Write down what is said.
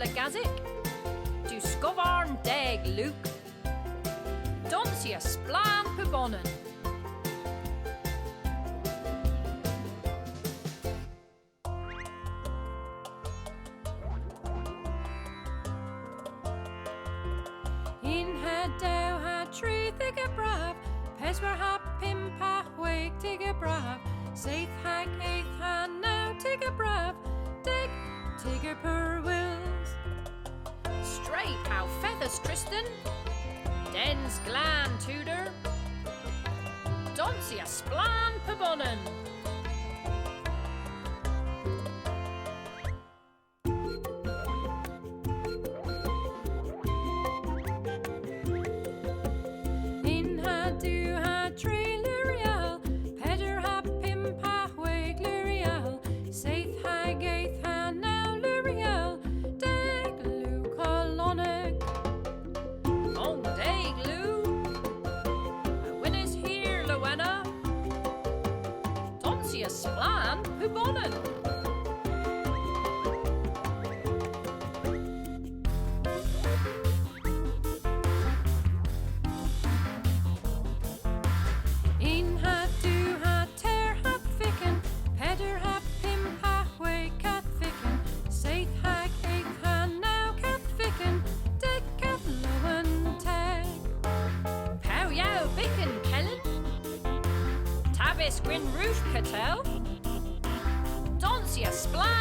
Lagasek, Diwskovarn deg Luke, Donsya splann pubonan. Thiger brav, Peswar pymp hwegh thiger brav, Seyth now thiger brav, thiger per wyls. Straypow fethus Tristan, glan Tewdar, Donsya splann pubonan. Peder pymp hwegh riel, Seyth now riel, kolonek. Mong Ewines here Lowena, Donsya splann pubonan. Teyr vyghan, Peder pymp hwegh kath vyghan, Seyth now kath vyghan, kath Lowena. Pow yow vyghan kellen, tabis gwyn root catel, Donsya splann